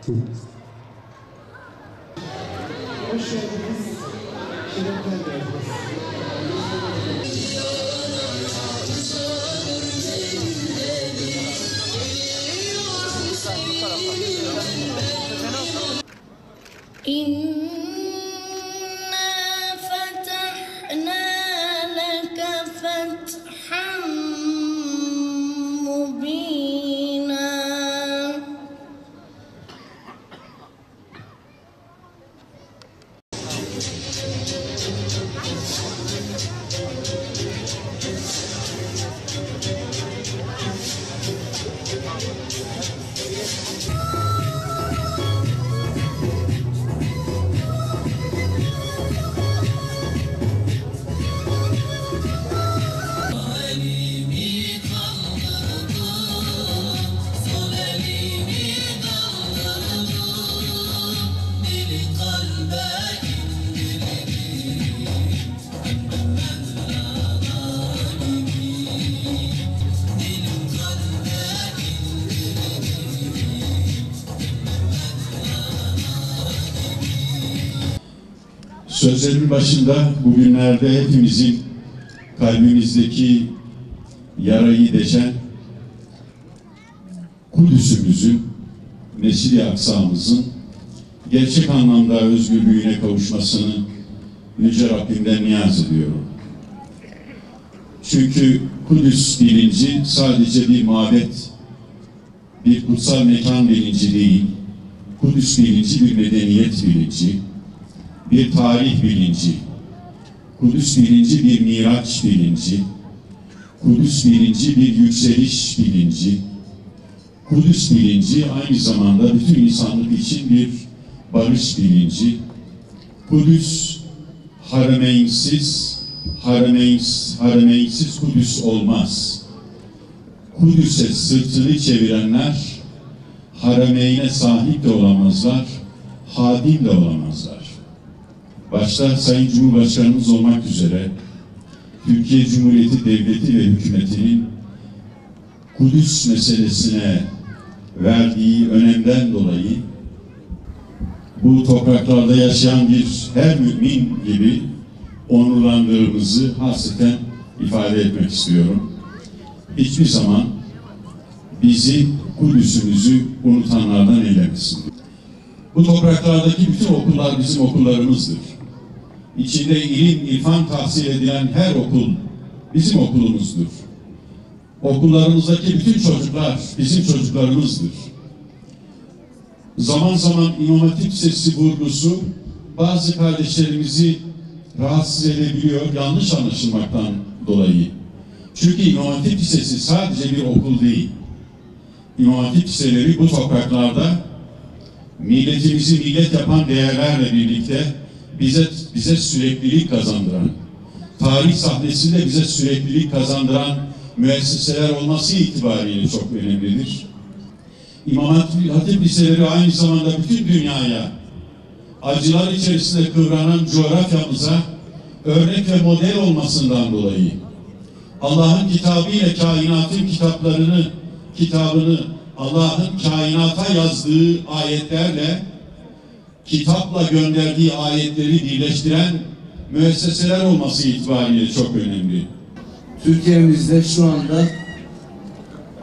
Hoş geldiniz. Şerefler verdiniz. İnna fetahna leke fethan mubina. Sözlerin başında bugünlerde hepimizin kalbimizdeki yarayı deşen Kudüs'ümüzün, Mescid-i Aksa'mızın gerçek anlamda özgürlüğüne kavuşmasını Yüce Rabbimden niyaz ediyorum. Çünkü Kudüs bilinci sadece bir mabet, bir kutsal mekan bilinci değil, Kudüs bilinci bir medeniyet bilinci, bir tarih bilinci, Kudüs bilinci bir miraç bilinci, Kudüs bilinci bir yükseliş bilinci, Kudüs bilinci aynı zamanda bütün insanlık için bir barış bilinci. Kudüs Harameynsiz Kudüs olmaz. Kudüs'e sırtını çevirenler Harameyne sahip de olamazlar, hadim de olamazlar. Başta Sayın Cumhurbaşkanımız olmak üzere Türkiye Cumhuriyeti Devleti ve hükümetinin Kudüs meselesine verdiği önemden dolayı bu topraklarda yaşayan her mümin gibi onurlandığımızı hasreten ifade etmek istiyorum. Hiçbir zaman bizi, Kudüs'ümüzü unutanlardan eylemesin. Bu topraklardaki bütün okullar bizim okullarımızdır. İçinde ilim, irfan tahsil edilen her okul bizim okulumuzdur. Okullarımızdaki bütün çocuklar bizim çocuklarımızdır. Zaman zaman İmam Hatip Lisesi vurgusu bazı kardeşlerimizi rahatsız edebiliyor, yanlış anlaşılmaktan dolayı. Çünkü İmam Hatip Lisesi sadece bir okul değil. İmam Hatip Liseleri bu topraklarda milletimizi millet yapan değerlerle birlikte bize süreklilik kazandıran, tarih sahnesinde bize süreklilik kazandıran müesseseler olması itibariyle çok önemlidir. İmam Hatip Liseleri aynı zamanda bütün dünyaya, acılar içerisinde kıvranan coğrafyamıza örnek ve model olmasından dolayı Allah'ın kitabı ile kainatın kitabını Allah'ın kainata yazdığı ayetlerle kitapla gönderdiği ayetleri birleştiren müesseseler olması itibariyle çok önemli. Türkiye'mizde şu anda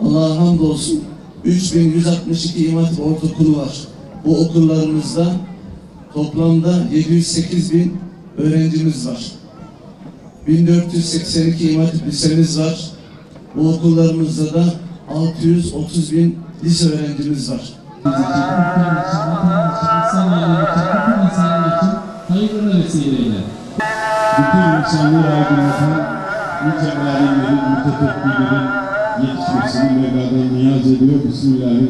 Allah'a hamdolsun 3162 İmam Hatip Ortaokulu var. Bu okullarımızda toplamda 708.000 öğrencimiz var. 1482 İmam Hatip Lisemiz var. Bu okullarımızda da 630.000 lise öğrencimiz var. Hayırlı vesileyle. Bütün insanlığı aydınlatan yüce alimlerin, mütefekkirlerin yetişmesini Mevla'dan niyaz ediyor. Bismillahirrahmanirrahim.